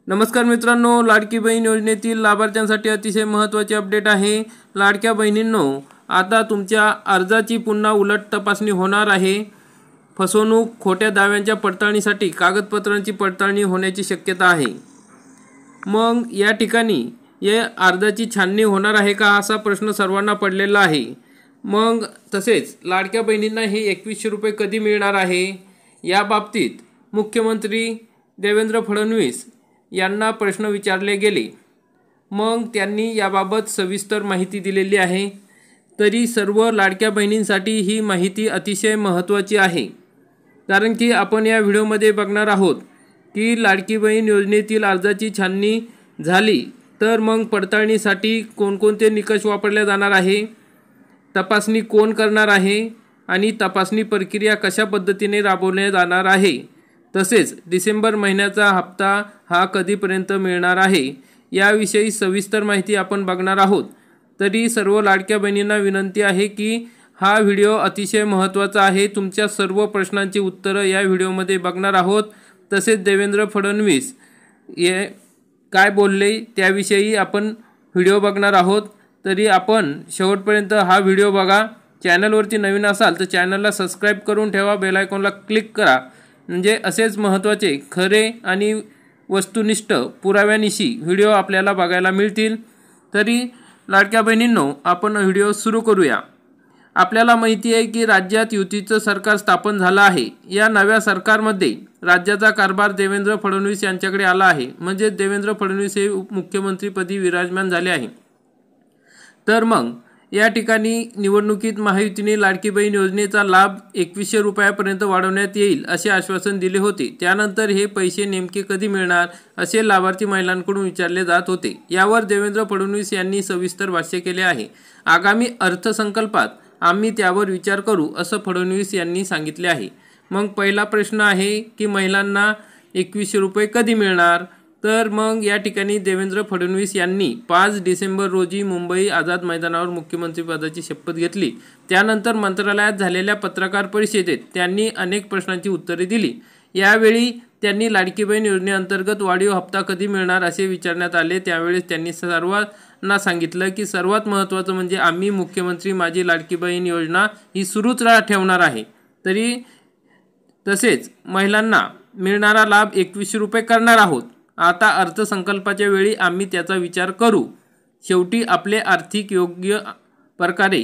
नमस्कार मित्रांनो, लाडकी बहीण योजनेतील लाभार्थ्यांसाठी अतिशय महत्त्वाची अपडेट आहे। लाडक्या बहिणींनो, आता तुमच्या अर्जाची पुन्हा उलट तपासणी होणार आहे। फसवणूक, खोट्या दाव्यांच्या पडताळणीसाठी कागदपत्रांची पडताळणी होण्याची शक्यता आहे। मग या ठिकाणी या अर्जाची छाननी होणार आहे का, असा प्रश्न सर्वांना पडलेला आहे। मग तसेच लाडक्या बहिणींना हे 2100 रुपये कधी मिळणार आहे, या बाबतीत मुख्यमंत्री देवेंद्र फडणवीस यांना प्रश्न विचारले गेले। मग त्यांनी याबाबत सविस्तर माहिती दिलेली आहे। तरी सर्व लाडक्या बहिणींसाठी ही माहिती अतिशय महत्त्वाची आहे, कारण की आपण या व्हिडिओमध्ये बघणार आहोत की लाडकी बहीण योजनेतील अर्जाची छाननी झाली तर मग पडताळणीसाठी कोणकोणते निकष वापरले जाणार आहे, तपासणी कोण करणार आहे आणि तपासणी प्रक्रिया कशा पद्धतीने राबवण्यात जाणार आहे, तसेच डिसेंबर महिन्याचा हप्ता हा कधीपर्यंत मिळणार आहे, याविषयी सविस्तर माहिती आपण बघणार आहोत। तरी सर्व लाडक्या बहिणींना विनंती आहे की हा व्हिडिओ अतिशय महत्त्वाचा आहे। तुमच्या सर्व प्रश्नांची उत्तरं या व्हिडिओमध्ये बघणार आहोत। तसेच देवेंद्र फडणवीस हे काय बोलले त्याविषयी आपण व्हिडिओ बघणार आहोत। तरी आपण शेवटपर्यंत हा व्हिडिओ बघा। चॅनलवरती नवीन असाल तर चॅनलला सबस्क्राईब करून ठेवा, बेल आयकॉनला क्लिक करा, म्हणजे असेच महत्त्वाचे खरे आणि वस्तुनिष्ठ पुराव्यानिशी व्हिडिओ आपल्याला बघायला मिळतील। तरी लाडक्या बहिणींनो, आपण व्हिडिओ सुरू करूया। आपल्याला माहिती आहे की राज्यात युतीचं सरकार स्थापन झालं आहे। या नव्या सरकारमध्ये राज्याचा कारभार देवेंद्र फडणवीस यांच्याकडे आला आहे, म्हणजे देवेंद्र फडणवीस हे उपमुख्यमंत्रीपदी विराजमान झाले आहे। तर मग या ठिकाणी निवडणुकीत महायुतीने लाडकी बहीण योजनेचा लाभ 2100 रुपयापर्यंत वाढवण्यात येईल असे आश्वासन दिले होते। त्यानंतर हे पैसे नेमके कधी मिळणार असे लाभार्थी महिलांकडून विचारले जात होते। यावर देवेंद्र फडणवीस यांनी सविस्तर भाष्य केले आहे। आगामी अर्थसंकल्पात आम्ही त्यावर विचार करू, असं फडणवीस यांनी सांगितले आहे। मग पहिला प्रश्न आहे की महिलांना 2100 रुपये कधी मिळणार, तर मग या ठिकाणी देवेंद्र फडणवीस यांनी 5 डिसेंबर रोजी मुंबई आझाद मैदानावर मुख्यमंत्रीपदाची शपथ घेतली। त्यानंतर मंत्रालयात झालेल्या पत्रकार परिषदेत त्यांनी अनेक प्रश्नांची उत्तरे दिली। यावेळी त्यांनी लाडकी बहीण योजनेअंतर्गत वाढीव हप्ता कधी मिळणार असे विचारण्यात आले। त्यावेळेस त्यांनी सर्वांना सांगितलं की सर्वात महत्त्वाचं म्हणजे आम्ही मुख्यमंत्री माझी लाडकी बहीण योजना ही सुरूच ठेवणार आहे। तसेच महिलांना मिळणारा लाभ 2100 रुपये करणार आहोत। आता अर्थसंकल्पाच्या वेळी आम्ही त्याचा विचार करू। शेवटी आपले आर्थिक योग्य प्रकारे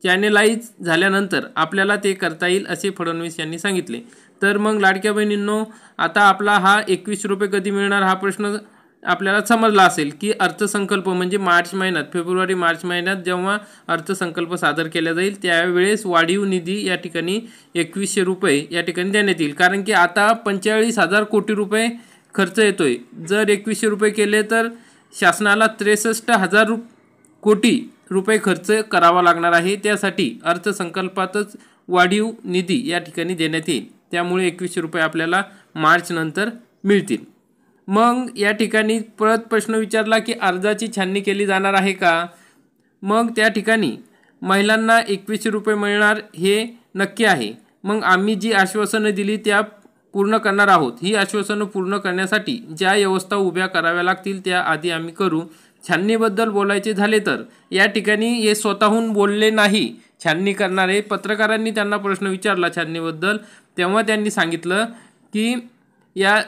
चॅनेलाइज झाल्यानंतर आपल्याला ते करता येईल, असे फडणवीस यांनी सांगितले। तर मग लाडक्या बहिणींनो, आता आपला हा 2100 रुपये कधी मिळणार हा प्रश्न आपल्याला समजला असेल की अर्थसंकल्प म्हणजे मार्च महिन्यात, फेब्रुवारी मार्च महिन्यात जेव्हा अर्थसंकल्प सादर केला जाईल त्यावेळेस वाढीव निधी या ठिकाणी 2100 रुपये या ठिकाणी देण्यात येईल। कारण की आता 45,000 कोटी रुपये खर्च येतोय। जर 2100 रुपये केले तर शासनाला 63,000 कोटी रुपये खर्च करावा लागणार आहे। त्यासाठी अर्थसंकल्पातच वाढीव निधी या ठिकाणी देण्यात येईल। त्यामुळे 2100 रुपये आपल्याला मार्च नंतर मिळतील। मग या ठिकाणी परत प्रश्न विचारला की अर्जाची छाननी केली जाणार आहे का। मग त्या ठिकाणी महिलांना 2100 रुपये मिळणार हे नक्की आहे। मग आम्ही जी आश्वासनं दिली त्या पूर्ण करणार आहोत। ही आश्वासनं पूर्ण करण्यासाठी ज्या व्यवस्था उभ्या कराव्या लागतील त्या आधी आम्ही करू। छाननीबद्दल बोलायचे झाले तर या ठिकाणी हे स्वतःहून बोलले नाही छाननी करणारे। पत्रकारांनी त्यांना प्रश्न विचारला छाननीबद्दल, तेव्हा त्यांनी सांगितलं की या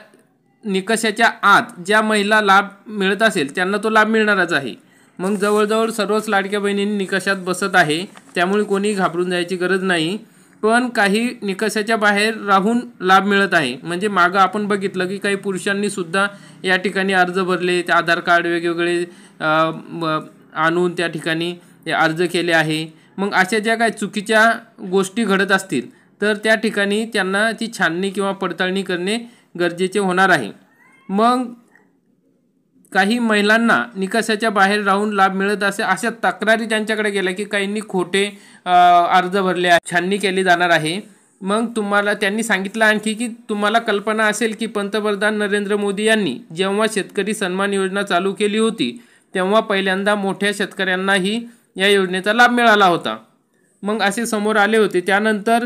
निकषाच्या आत ज्या महिला लाभ मिळत असेल त्यांना तो लाभ मिळणारच आहे। मग जवळजवळ सर्वच लाडक्या बहिणींनी निकषात बसत आहे, त्यामुळे कोणी घाबरून जायची गरज नाही। पण काही निकषाच्या बाहेर राहून लाभ मिळत आहे, म्हणजे मागं आपण बघितलं की काही पुरुषांनी सुद्धा या ठिकाणी अर्ज भरले, ते आधार कार्ड वेगवेगळे आणून त्या ठिकाणी अर्ज केले आहे। मग अशा ज्या काही चुकीच्या गोष्टी घडत असतील तर त्या ठिकाणी त्यांना ती छाननी किंवा पडताळणी करणे गरजेचे होणार आहे। मग काही महिलांना निकषाच्या बाहेर राहून लाभ मिळत असे अशा तक्रारी त्यांच्याकडे गेल्या की काहींनी खोटे अर्ज भरले, छाननी केली जाणार आहे। मग तुम्हाला त्यांनी सांगितलं आणखी की तुम्हाला कल्पना असेल की पंतप्रधान नरेंद्र मोदी यांनी जेव्हा शेतकरी सन्मान योजना चालू केली होती तेव्हा पहिल्यांदा मोठ्या शेतकऱ्यांनाही या योजनेचा लाभ मिळाला होता। मग असे समोर आले होते। त्यानंतर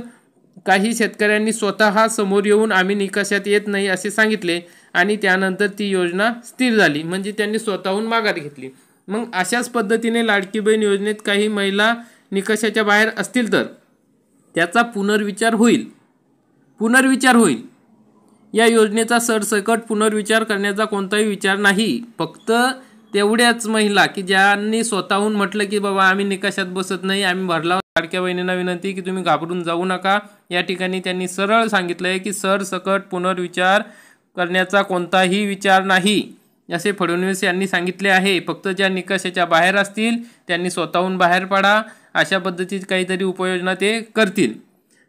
काही शेतकऱ्यांनी स्वतः समोर येऊन आम्ही निकषात येत नाही असे सांगितले आणि त्यानंतर ती योजना स्थिर झाली, म्हणजे त्यांनी स्वतःहून माघार घेतली. मग अशाच पद्धतीने लाडकी बहीण योजनेत काही महिला निकषाच्या बाहेर असतील तर त्याचा पुनर्विचार होईल. या योजनेचा सरसकट पुनर्विचार करण्याचा कोणताही विचार नाही. फक्त तेवढ्याच महिला की ज्यांनी स्वतःहून म्हटलं की बाबा आम्ही निकषात बसत नाही, आम्ही भरला. लाडक्या बहिणींना विनंती की तुम्ही घाबरून जाऊ नका. या ठिकाणी त्यांनी सरळ सांगितलं आहे की सरसकट पुनर्विचार करण्याचा कोणताही विचार नाही असे फडणवीस यांनी सांगितले आहे. फक्त ज्या निकषाच्या बाहेर असतील त्यांनी स्वतःहून बाहेर पडा, अशा पद्धतीची काहीतरी उपाययोजना ते करतील.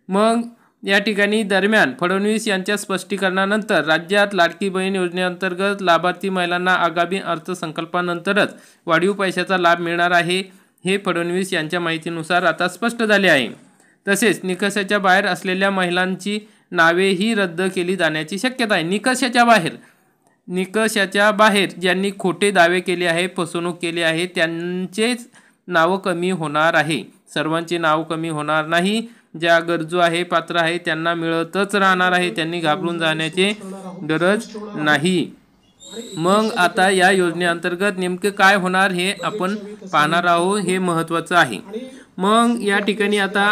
मग या ठिकाणी दरम्यान फडणवीस यांच्या स्पष्टीकरणानंतर राज्यात लाडकी बहीण योजनेअंतर्गत लाभार्थी महिलांना आगामी अर्थसंकल्पानंतरच वाढीव पैशाचा लाभ मिळणार आहे, हे फडणवीस यांच्या माहितीनुसार आता स्पष्ट झाले आहे. तसेच निकषाच्या बाहेर असलेल्या महिलांची नावेही रद्द केली जाण्याची शक्यता आहे. निकषाच्या बाहेर ज्यांनी खोटे दावे केले आहे, फसवणूक केली आहे, त्यांचेच नाव कमी होणार आहे. सर्वांचे नाव कमी होणार नाही. ज्या गरजू आहे, पात्र आहे, त्यांना मिळतच राहणार आहे. त्यांनी घाबरून जाण्याची गरज नाही. मग आता या योजनेअंतर्गत नेमके काय होणार हे आपण पाहणार आहोत, हे महत्त्वाचं आहे. मग या ठिकाणी आता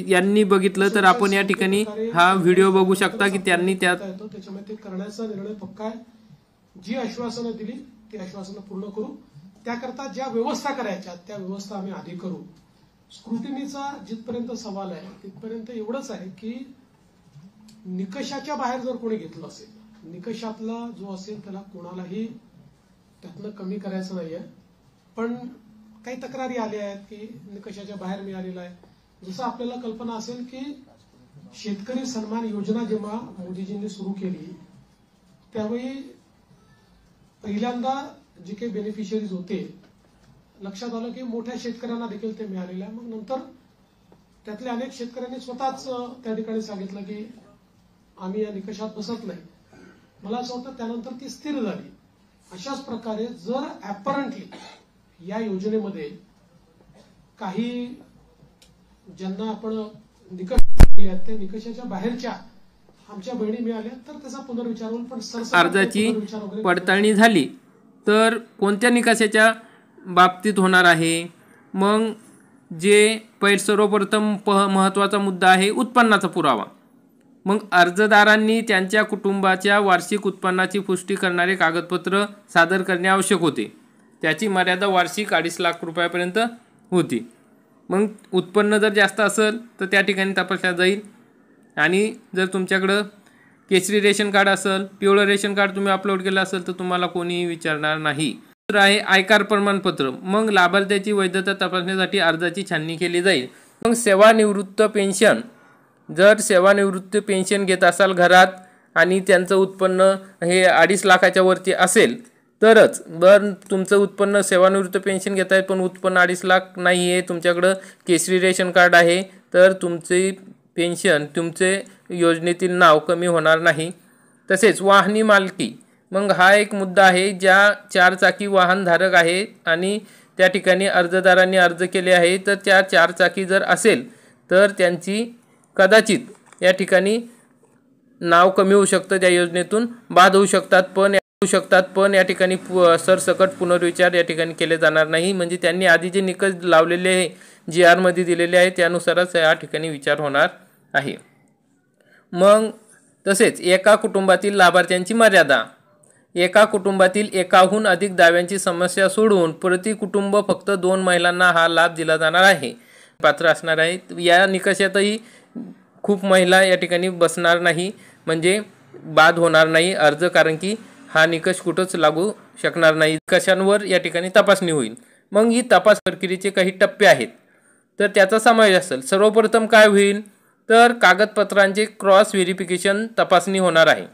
यांनी बघितलं तर आपण या ठिकाणी हा व्हिडिओ बघू शकता की त्यांनी त्याच्यामध्ये करण्याचा निर्णय पक्का आहे. जी आश्वासनं दिली ती आश्वासनं पूर्ण करू. त्याकरता ज्या व्यवस्था करायच्या त्या व्यवस्था आम्ही आधी करू. स्क्रुटिनीचा जिथपर्यंत सवाल आहे तिथपर्यंत एवढंच आहे की निकषाच्या बाहेर जर कोणी घेतलं असेल, निकषातला जो असेल त्याला कोणालाही त्यातनं कमी करायचं नाहीये. पण काही तक्रारी आल्या आहेत की निकषाच्या बाहेर मिळालेला आहे. जसं आपल्याला कल्पना असेल की शेतकरी सन्मान योजना जेव्हा मोदीजींनी सुरू केली त्यावेळी पहिल्यांदा जे काही बेनिफिशियरीज होते लक्षात आलं की मोठ्या शेतकऱ्यांना देखील ते मिळालेलं आहे. मग नंतर त्यातल्या अनेक शेतकऱ्यांनी स्वतःच त्या ठिकाणी सांगितलं की आम्ही या निकषात बसत नाही. मला असं वाटतं त्यानंतर ती स्थिर झाली. अशाच प्रकारे जर ऍपरंटली या योजनेमध्ये काही ज्यांना आपण निकष दिले आहेत त्या निकषाच्या बाहेरच्या आमच्या बहिणी मिळाल्या तर त्याचा पुनर्विचार होईल. पण अर्जाची पडताळणी झाली तर कोणत्या निकषाच्या बाबतीत होणार आहे? मग जे सर्वप्रथम महत्त्वाचा मुद्दा आहे उत्पन्नाचा पुरावा. मग अर्जदारांनी त्यांच्या कुटुंबाच्या वार्षिक उत्पन्नाची पुष्टी करणारे कागदपत्र सादर करणे आवश्यक होते. त्याची मर्यादा वार्षिक 2.5 लाख रुपयापर्यंत होती. मग उत्पन्न जर जास्त असेल तर त्या ठिकाणी तपासल्या जाईल. आणि जर तुमच्याकडं केसरी रेशन कार्ड असेल, पिवळं रेशन कार्ड तुम्ही अपलोड केलं असेल तर तुम्हाला कोणीही विचारणार नाही. दुसरं आहे आयकर प्रमाणपत्र. मग लाभार्थ्याची वैधता तपासण्यासाठी अर्जाची छाननी केली जाईल. मग सेवानिवृत्त पेन्शन, जर सेवानिवृत्त पेन्शन घेत असाल घरात आणि त्यांचं उत्पन्न हे 2.5 लाखाच्या वरती असेल तरच, जर तुमचं उत्पन्न सेवानिवृत्त पेन्शन घेत आहे पण उत्पन्न 2.5 लाख नाही आहे, तुमच्याकडं केसरी रेशन कार्ड आहे, तर तुमची पेन्शन, तुमचे योजनेतील नाव कमी होणार नाही. तसेच वाहनी मालकी, मग हा एक मुद्दा आहे. ज्या 4 चाकी वाहन धारक आहे आणि त्या ठिकाणी अर्जदारांनी अर्ज केले आहे तर त्या 4 चाकी जर असेल तर त्यांची कदाचित या ठिकाणी नाव कमी होऊ शकतं, त्या योजनेतून बाद होऊ शकतात. पण या ठिकाणी सरसकट पुनर्विचार या ठिकाणी केले जाणार नाही. म्हणजे त्यांनी आधी जे निकष लावलेले आहे, GR मध्ये दिलेले आहे, त्यानुसारच या ठिकाणी विचार होणार आहे. मग तसेच एका कुटुंबातील लाभार्थ्यांची मर्यादा. एका कुटुंबातील एकाहून अधिक दाव्यांची समस्या सोडवून प्रति कुटुंब फक्त 2 महिलांना हा लाभ दिला जाणार आहे, पात्र असणार आहे. या निकषातही खूप महिला या ठिकाणी बसणार नाही, म्हणजे बाद होणार नाही अर्ज, कारण की हा निकष कुठंच लागू शकणार नाही. निकषांवर या ठिकाणी तपासणी होईल. मग ही तपास प्रक्रियेचे काही टप्पे आहेत तर त्याचा समावेश असेल. सर्वप्रथम काय होईल तर कागदपत्रांचे क्रॉस व्हेरिफिकेशन तपासणी होणार आहे.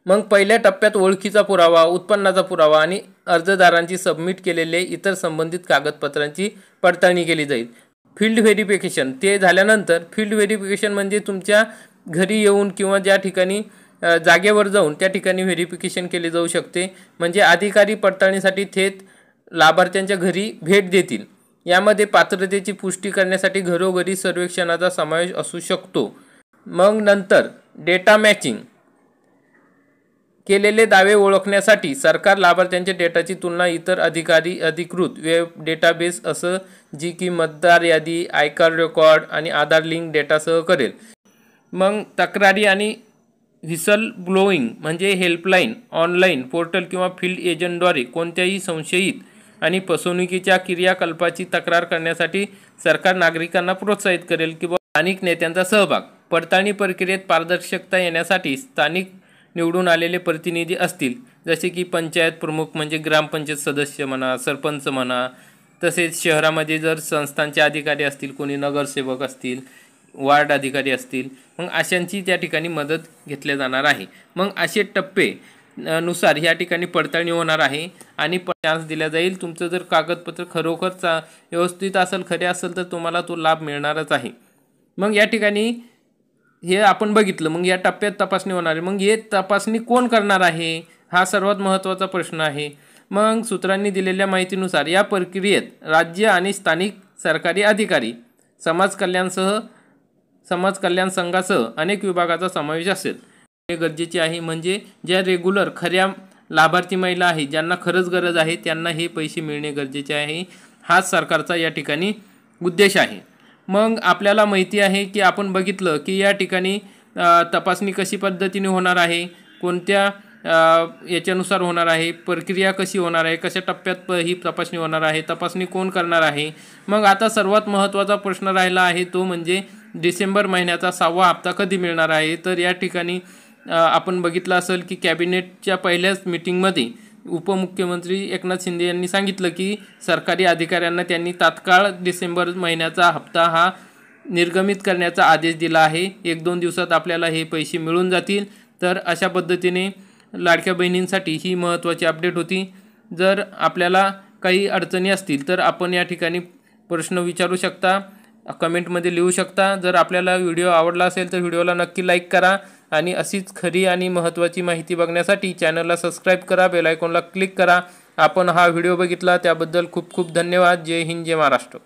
मग पहिल्या टप्प्यात ओळखीचा पुरावा, उत्पन्नाचा पुरावा आणि अर्जदारांची सबमिट केलेले इतर संबंधित कागदपत्रांची पडताळणी केली जाईल. फील्ड व्हेरिफिकेशन, ते झाल्यानंतर फील्ड व्हेरिफिकेशन म्हणजे तुमच्या घरी येऊन किंवा ज्या ठिकाणी जागेवर जाऊन त्या ठिकाणी व्हेरिफिकेशन केले जाऊ शकते. म्हणजे अधिकारी पडताळणीसाठी थेट लाभार्थ्यांच्या घरी भेट देतील. यामध्ये पात्रतेची पुष्टी करण्यासाठी घरोघरी सर्वेक्षणाचा समावेश असू शकतो. मग नंतर डेटा मॅचिंग. केलेले दावे ओळखण्यासाठी सरकार लाभार्थ्यांच्या डेटाची तुलना इतर अधिकृत वेब डेटाबेस असं जी की मतदार यादी, आयकर रेकॉर्ड आणि आधार लिंक डेटासह करेल. मग तक्रारी आणि व्हिसल ब्लोईंग म्हणजे हेल्पलाईन, ऑनलाईन पोर्टल किंवा फील्ड एजंटद्वारे कोणत्याही संशयित आणि फसवणुकीच्या क्रियाकलापाची तक्रार करण्यासाठी सरकार नागरिकांना प्रोत्साहित करेल. किंवा स्थानिक नेत्यांचा सहभाग. पडताळणी प्रक्रियेत पारदर्शकता येण्यासाठी स्थानिक निवडून आलेले प्रतिनिधी असतील, जसे की पंचायत प्रमुख म्हणजे ग्रामपंचायत सदस्य म्हणा, सरपंच म्हणा, तसेच शहरामध्ये जर संस्थांचे अधिकारी असतील, कोणी नगरसेवक असतील, वार्ड अधिकारी असतील, मग अशांची त्या ठिकाणी मदत घेतल्या जाणार आहे. मग असे टप्पे नुसार या ठिकाणी पडताळणी होणार आहे आणि चान्स दिला जाईल. तुमचं जर कागदपत्र खरोखर व्यवस्थित असेल, खरे असेल, तर तुम्हाला तो लाभ मिळणारच आहे. मग या ठिकाणी हे आपण बघितलं. मग या टप्प्यात तपासणी होणार आहे. मग हे तपासणी कोण करणार आहे हा सर्वात महत्त्वाचा प्रश्न आहे. मग सूत्रांनी दिलेल्या माहितीनुसार या प्रक्रियेत राज्य आणि स्थानिक सरकारी अधिकारी, समाज कल्याण संघासह अनेक विभागाचा समावेश असेल. हे गरजेचे आहे. म्हणजे ज्या रेग्युलर खऱ्या लाभार्थी महिला आहेत, ज्यांना खरंच गरज आहे, त्यांना हे पैसे मिळणे गरजेचे आहे. हाच सरकारचा या ठिकाणी उद्देश आहे. मग आपल्याला माहिती आहे की आपण बघितलं की या ठिकाणी तपासणी कशी पद्धतीने होणार आहे, कोणत्या याच्यानुसार होणार आहे, प्रक्रिया कशी होणार आहे, कशा टप्प्यात ही तपासणी होणार आहे, तपासणी कोण करणार आहे. मग आता सर्वात महत्त्वाचा प्रश्न राहिला आहे तो म्हणजे डिसेंबर महिन्याचा 6वा हप्ता कधी मिळणार आहे. तर या ठिकाणी आपण बघितलं असेल की कॅबिनेटच्या पहिल्याच मीटिंगमध्ये उपमुख्यमंत्री एकनाथ शिंदे यांनी सांगितलं की सरकारी अधिकाऱ्यांना त्यांनी तात्काळ डिसेंबर महिन्याचा हप्ता हा निर्गमित करण्याचा आदेश दिला आहे. 1-2 दिवसात आपल्याला हे पैसे मिळून जातील. तर अशा पद्धतीने लाडक्या बहिणींसाठी ही महत्त्वाची अपडेट होती. जर आपल्याला काही अडचणी असतील तर आपण या ठिकाणी प्रश्न विचारू शकता, कमेंटमध्ये लिहू शकता. जर आपल्याला व्हिडिओ आवडला असेल तर व्हिडिओला नक्की लाईक करा आणि अशीच खरी आणि महत्त्वाची माहिती बघण्यासाठी चॅनलला सबस्क्राईब करा, बेल आयकॉनला क्लिक करा. आपण हा व्हिडिओ बघितला त्याबद्दल खूप खूप धन्यवाद. जय हिंद, जय महाराष्ट्र.